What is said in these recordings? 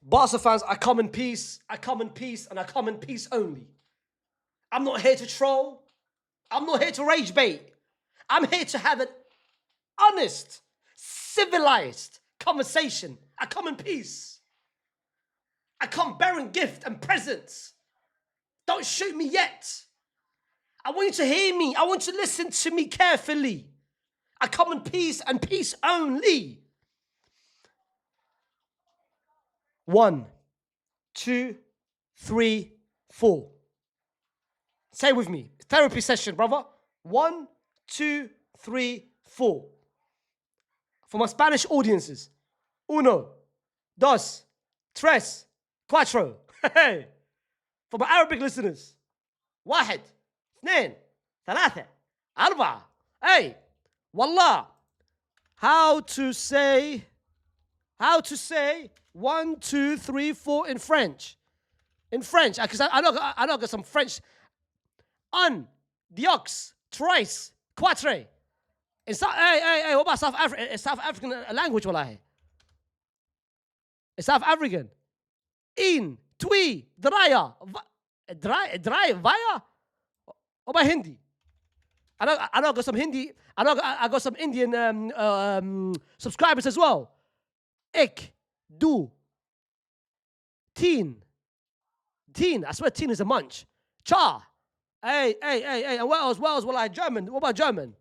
Barca fans, I come in peace, I come in peace, and I come in peace only. I'm not here to troll. I'm not here to rage bait. I'm here to have an honest, civilized conversation. I come in peace. I come bearing gift and presents. Don't shoot me yet. I want you to hear me. I want you to listen to me carefully. I come in peace and peace only. 1, 2, 3, 4. Say it with me. Therapy session, brother. 1, 2, 3, 4. For my Spanish audiences. 1, 2, 3, 4. Hey. For my Arabic listeners. 1, 2, 3, 4. Hey. Wallah. How to say 1, 2, 3, 4 in French. In French, because I know got some French. 1, 2, 3, 4. Hey, what about South Africa? It's South African language, wallahi. It's South African. 1, 2, 3, 4. Vaya? What about Hindi? I know I got some Hindi. I got some Indian subscribers as well. Ik, du, teen. I swear teen is a munch. Cha. Hey. And what else? Well, German. What about German?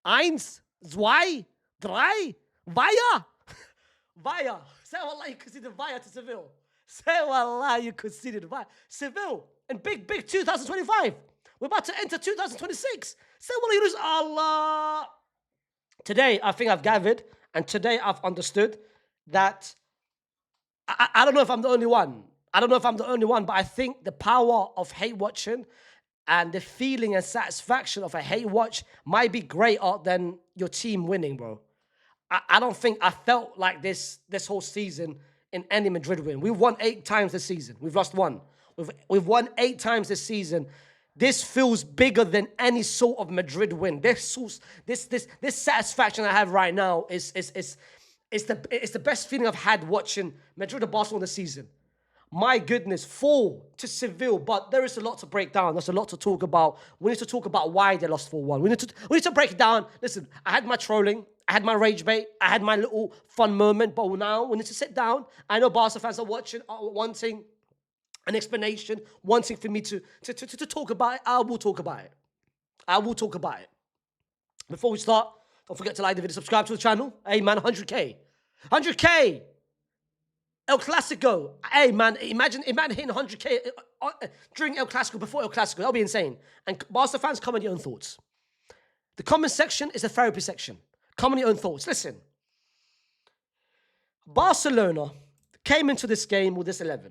1, 2, 3, Vaya. Vaya. Say wallah, you conceded Vaya to Seville. Say wallah, you conceded Vaya. Seville in big 2025. We're about to enter 2026. Say wallah, you lose Allah. Today, I think I've gathered, and today I've understood that I don't know if I'm the only one. But I think the power of hate watching and the feeling and satisfaction of a hate watch might be greater than your team winning, bro. I don't think I felt like this whole season in any Madrid win. We've won 8 times this season. We've lost 1. We've won 8 times this season. This feels bigger than any sort of Madrid win. This satisfaction I have right now is the best feeling I've had watching Madrid and Barcelona this season. My goodness, 4 to Seville, but there is a lot to break down. There's a lot to talk about. We need to talk about why they lost 4-1. We need to break it down. Listen, I had my trolling, I had my rage bait, I had my little fun moment, but now we need to sit down. I know Barca fans are watching, wanting an explanation, wanting for me to talk about it. I will talk about it. Before we start, don't forget to like the video, subscribe to the channel. Hey man, 100K. 100K! El Clasico. Hey man, imagine hitting 100K during El Clasico, before El Clasico. That'll be insane. And Barca fans, comment your own thoughts. The comment section is a therapy section. Comment your own thoughts. Listen. Barcelona came into this game with this 11.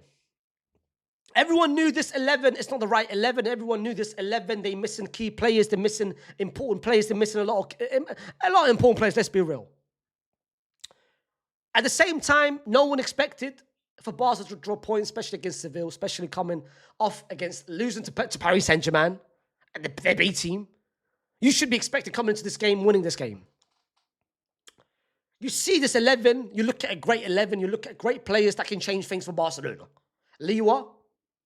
Everyone knew this 11 is not the right 11. Everyone knew this 11. They're missing key players. They're missing important players. They're missing a lot of important players. Let's be real. At the same time, no one expected for Barca to draw points, especially against Seville, especially coming off against losing to Paris Saint-Germain, their B team. You should be expected coming into this game, winning this game. You see this 11, you look at a great 11, you look at great players that can change things for Barcelona. Liwa,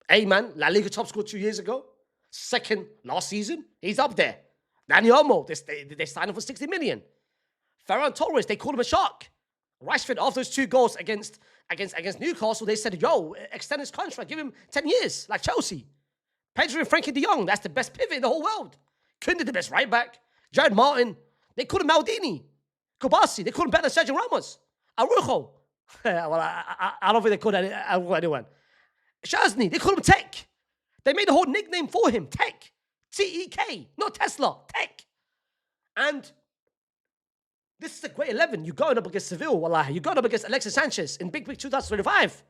hey man, La Liga top scorer 2 years ago, second last season, he's up there. Dani Olmo, they signed him for 60 million. Ferran Torres, they called him a shark. Rashford, after those 2 goals against Newcastle, they said, yo, extend his contract, give him 10 years, like Chelsea. Pedro and Frankie de Jong, that's the best pivot in the whole world. Kunde, the best right back. Jared Martin, they called him Maldini. Kobasi, they called him better than Sergio Ramos. Arujo, well, I don't think they called anyone. Shazni, they called him Tech. They made a whole nickname for him, Tech. T-E-K, not Tesla, Tech. And this is a great 11. You're going up against Seville, wallah. You're going up against Alexis Sanchez in Big 2025.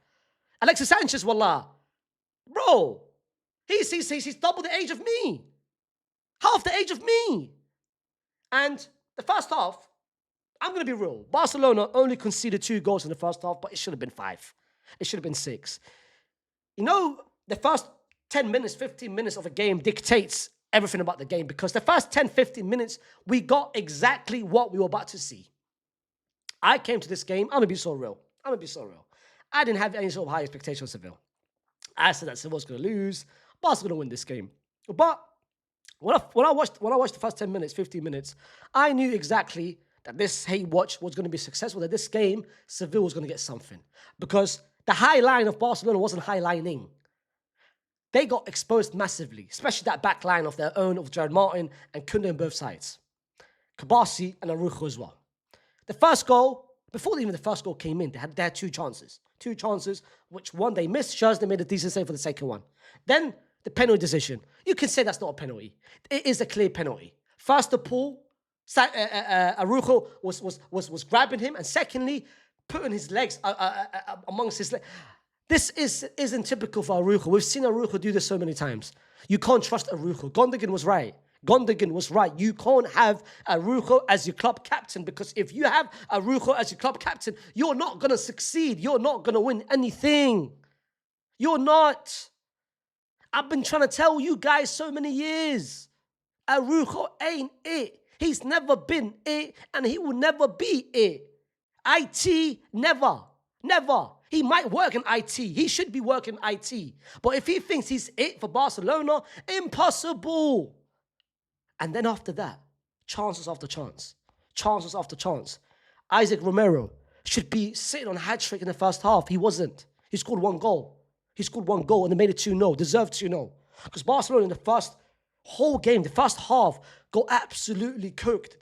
Alexis Sanchez, wallah. Bro, he's double the age of me. Half the age of me. And the first half, I'm going to be real. Barcelona only conceded 2 goals in the first half, but it should have been 5. It should have been 6. You know, the first 10 minutes, 15 minutes of a game dictates everything about the game, because the first 10, 15 minutes, we got exactly what we were about to see. I came to this game, I'm going to be so real. I didn't have any sort of high expectation of Seville. I said that Sevilla's going to lose. Barca's going to win this game. But when I watched the first 10 minutes, 15 minutes, I knew exactly that this hate watch was going to be successful, that this game, Seville was going to get something. Because the high line of Barcelona wasn't high lining. They got exposed massively, especially that back line of their own, of Gerard Martin and Koundé on both sides. Kabasi and Arujo as well. The first goal, before even the first goal came in, they had two chances. Two chances, which one they missed. They made a decent save for the second one. Then the penalty decision. You can say that's not a penalty. It is a clear penalty. First, the pull, Arujo was grabbing him, and secondly, putting his legs amongst his legs. This isn't typical for Arujo. We've seen Arujo do this so many times. You can't trust Arujo. Gondogan was right. You can't have Arujo as your club captain, because if you have Arujo as your club captain, you're not going to succeed. You're not going to win anything. You're not. I've been trying to tell you guys so many years. Arujo ain't it. He's never been it, and he will never be it. IT, never. He might work in IT. He should be working IT. But if he thinks he's it for Barcelona, impossible. And then after that, chances after chance. Isaac Romero should be sitting on a hat-trick in the first half. He wasn't. He scored one goal. And they made it 2-0. Deserved 2-0. Because Barcelona in the first whole game, the first half, got absolutely cooked.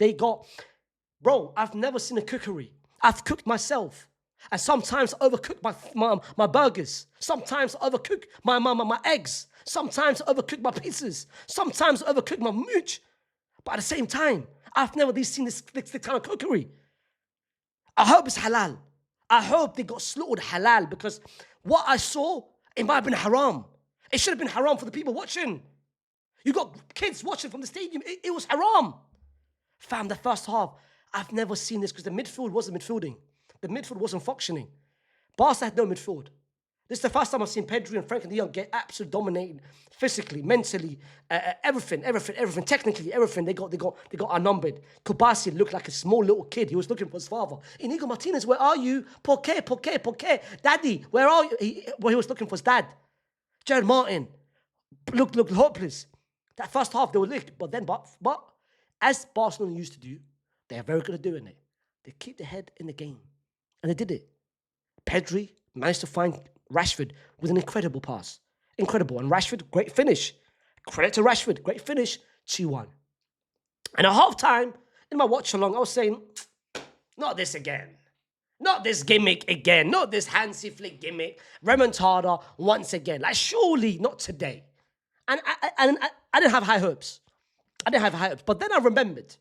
Bro, I've never seen a cookery. I've cooked myself. And sometimes I overcook my burgers. Sometimes I overcook my eggs. Sometimes I overcook my pizzas. Sometimes I overcook my mooch. But at the same time, I've never seen this kind of cookery. I hope it's halal. I hope they got slaughtered halal, because what I saw, it might have been haram. It should have been haram for the people watching. You got kids watching from the stadium. It was haram. Fam, the first half, I've never seen this, because the midfield wasn't midfielding. The midfield wasn't functioning. Barca had no midfield. This is the first time I've seen Pedri and Frankie de Jong get absolutely dominated physically, mentally, everything, technically, everything. They got outnumbered. Kubasi looked like a small little kid. He was looking for his father. Inigo Martinez, where are you? Por qué? Daddy, where are you? He was looking for his dad. Gerard Martin looked hopeless. That first half, they were licked. But as Barcelona used to do, they are very good at doing it. They keep their head in the game. And they did it. Pedri managed to find Rashford with an incredible pass. Incredible. And Rashford, great finish. Credit to Rashford, great finish. 2-1. And at halftime, in my watch along, I was saying, not this again. Not this gimmick again. Not this Hansi Flick gimmick. Remontada once again. Like, surely not today. And I didn't have high hopes. But then I remembered.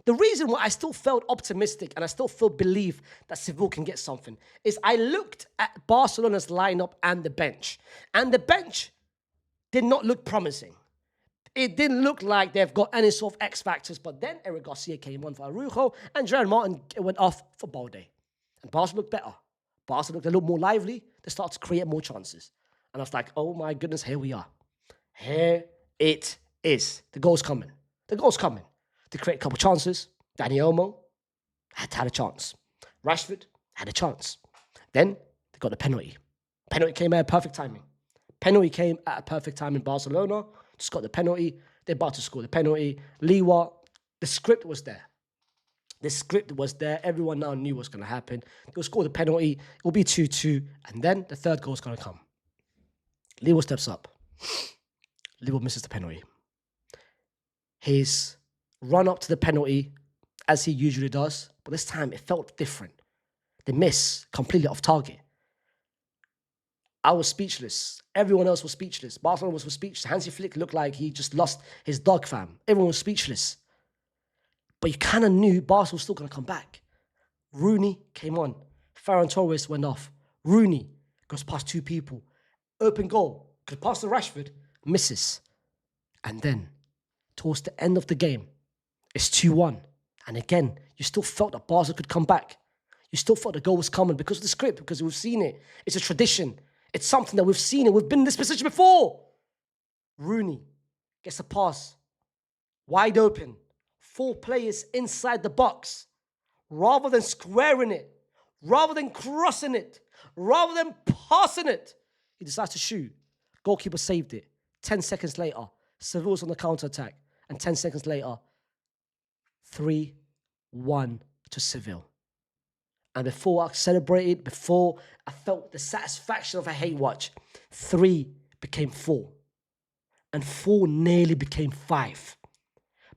The reason why I still felt optimistic and I still feel belief that Seville can get something is I looked at Barcelona's lineup and the bench. And the bench did not look promising. It didn't look like they've got any sort of X factors. But then Eric Garcia came on for Arujo and Gerard Martin went off for Balde. And Barca looked better. Barca looked a little more lively. They started to create more chances. And I was like, oh my goodness, here we are. Here it is. The goal's coming. To create a couple chances. Dani Olmo had a chance. Rashford had a chance. Then they got the penalty. Penalty came at perfect timing. Barcelona just got the penalty. They're about to score the penalty. Liwa, the script was there. Everyone now knew what's going to happen. They'll score the penalty. It will be 2-2. And then the third goal is going to come. Liwa steps up. Liwa misses the penalty. His run up to the penalty, as he usually does, but this time it felt different. The miss, completely off target. I was speechless. Everyone else was speechless. Barcelona was speechless. Hansi Flick looked like he just lost his dog, fam. Everyone was speechless. But you kind of knew Barca was still going to come back. Rooney came on. Ferran Torres went off. Rooney goes past two people. Open goal. Goes past the Rashford. Misses. And then, towards the end of the game, it's 2-1. And again, you still felt that Barca could come back. You still thought the goal was coming because of the script, because we've seen it. It's a tradition. It's something that we've seen it. We've been in this position before. Rooney gets a pass. Wide open. 4 players inside the box. Rather than squaring it, rather than crossing it, Rather than passing it, he decides to shoot. Goalkeeper saved it. 10 seconds later, Sevilla's on the counter-attack. And 10 seconds later, 3-1 to Seville. And before I celebrated, before I felt the satisfaction of a hate watch, 3 became 4. And 4 nearly became 5.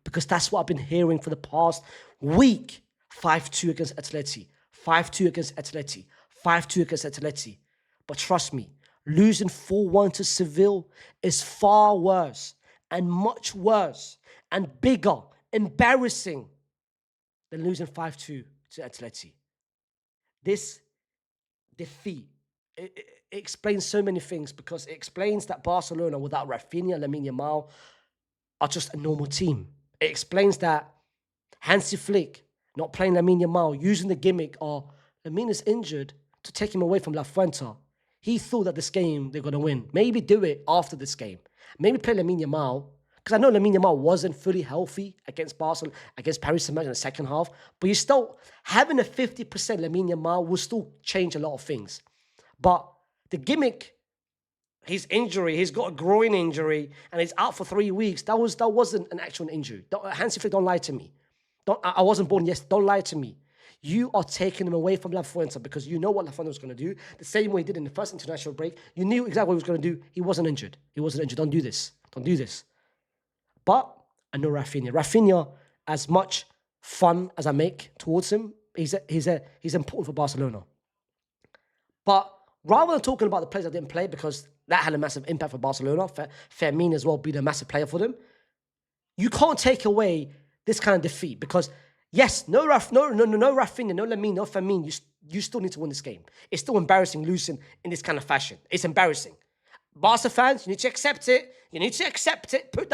Because that's what I've been hearing for the past week. 5-2 against Atleti. 5-2 against Atleti. 5-2 against Atleti. But trust me, losing 4-1 to Seville is far worse and much worse and bigger, embarrassing than losing 5-2 to Atleti. This defeat, it explains so many things, because it explains that Barcelona without Rafinha, Lamine Yamal are just a normal team. It explains that Hansi Flick not playing Lamine Yamal, using the gimmick of Lamine is injured to take him away from La Fuente. He thought that this game they're going to win. Maybe do it after this game. Maybe play Lamine Yamal, because I know Lamine Yamal wasn't fully healthy against Barcelona, against Paris Saint-Germain in the second half, but you still, having a 50% Lamine Yamal will still change a lot of things. But the gimmick, his injury, he's got a groin injury, and he's out for 3 weeks. That wasn't an actual injury. Hansi Flick, don't lie to me. I wasn't born yesterday. Don't lie to me. You are taking him away from La Fuente because you know what La Fuente was going to do. The same way he did in the first international break. You knew exactly what he was going to do. He wasn't injured. Don't do this. Don't do this. But I know Rafinha. Rafinha, as much fun as I make towards him, he's important for Barcelona. But rather than talking about the players that didn't play, because that had a massive impact for Barcelona, Fermin as well being a massive player for them, you can't take away this kind of defeat, because yes, no Rafinha, no Lamine, no Fermin, you still need to win this game. It's still embarrassing losing in this kind of fashion. It's embarrassing. Barca fans, you need to accept it. You need to accept it. Put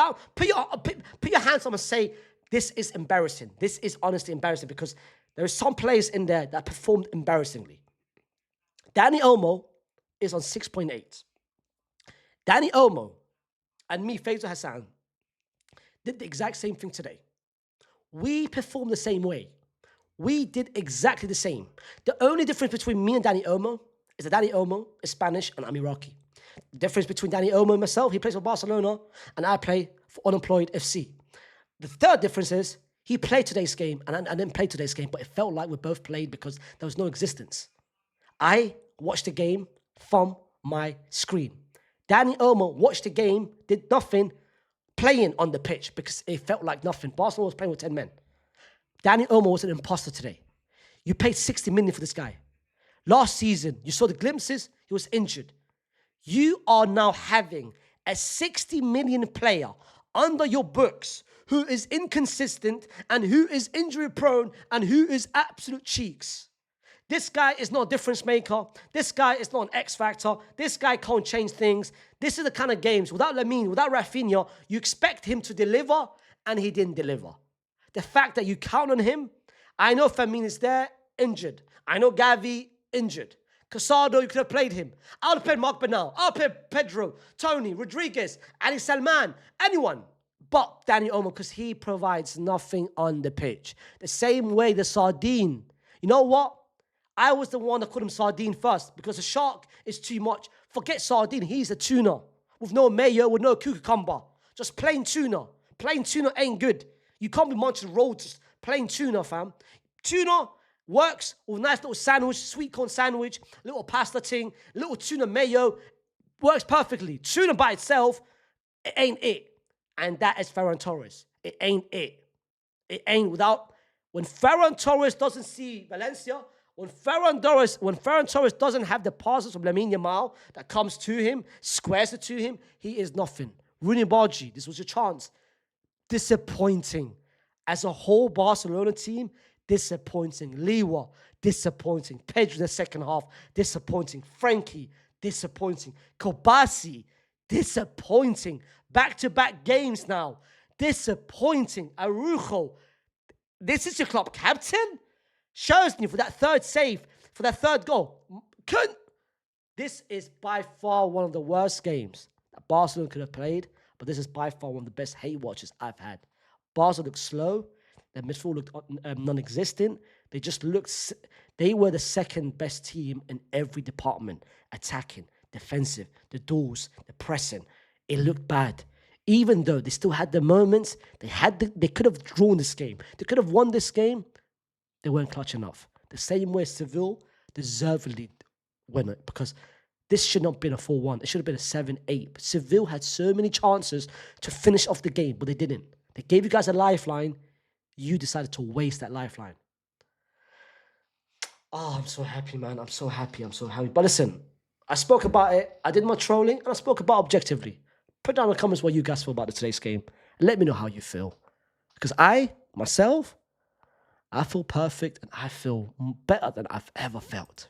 your hands up and say, this is embarrassing. This is honestly embarrassing, because there are some players in there that performed embarrassingly. Dani Olmo is on 6.8. Dani Olmo and me, Faysal Hassan, did the exact same thing today. We performed the same way. We did exactly the same. The only difference between me and Dani Olmo is that Dani Olmo is Spanish and I'm Iraqi. The difference between Dani Olmo and myself, he plays for Barcelona and I play for Unemployed FC. The third difference is he played today's game and I didn't play today's game, but it felt like we both played because there was no existence. I watched the game from my screen. Dani Olmo watched the game, did nothing, playing on the pitch because it felt like nothing. Barcelona was playing with 10 men. Dani Olmo was an imposter today. You paid 60 million for this guy. Last season, you saw the glimpses, he was injured. You are now having a 60 million player under your books who is inconsistent and who is injury prone and who is absolute cheeks. This guy is not a difference maker. This guy is not an X factor. This guy can't change things. This is the kind of games, without Lamine, without Rafinha, you expect him to deliver, and he didn't deliver. The fact that you count on him, I know Fermin is there, injured. I know Gavi, injured. Casado, you could have played him. I would have played Mark Bernal. I would have played Pedro, Tony, Rodriguez, Ali Salman, anyone but Dani Olmo, because he provides nothing on the pitch. The same way the sardine. You know what? I was the one that called him sardine first because the shark is too much. Forget sardine. He's a tuna with no mayo, with no cucumber. Just plain tuna. Plain tuna ain't good. You can't be munching rolls, just plain tuna, fam. Tuna works with a nice little sandwich, sweet corn sandwich, little pasta ting, little tuna mayo. Works perfectly. Tuna by itself, it ain't it. And that is Ferran Torres. It ain't it. It ain't without... When Ferran Torres doesn't see Valencia... When Ferran Torres doesn't have the passes from Lamine Yamal that comes to him, squares it to him, he is nothing. Rooney Bargi, this was your chance. Disappointing. As a whole Barcelona team, disappointing. Lewa, disappointing. Pedro in the second half, disappointing. Frankie, disappointing. Kobasi, disappointing. Back-to-back games now, disappointing. Arujo, this is your club captain? Szczesny for that third save, for that third goal. This is by far one of the worst games that Barcelona could have played, but this is by far one of the best hate watches I've had. Barca look slow. Their midfield looked non-existent. They just looked. They were the second best team in every department: attacking, defensive, the duels, the pressing. It looked bad. Even though they still had the moments, they could have drawn this game. They could have won this game. They weren't clutch enough. The same way Seville deservedly win it, because this should not have been a 4-1. It should have been a 7-8. But Seville had so many chances to finish off the game, but they didn't. They gave you guys a lifeline. You decided to waste that lifeline. Oh, I'm so happy, man. I'm so happy. But listen, I spoke about it. I did my trolling, and I spoke about it objectively. Put down in the comments what you guys feel about today's game. Let me know how you feel. Because I feel perfect, and I feel better than I've ever felt.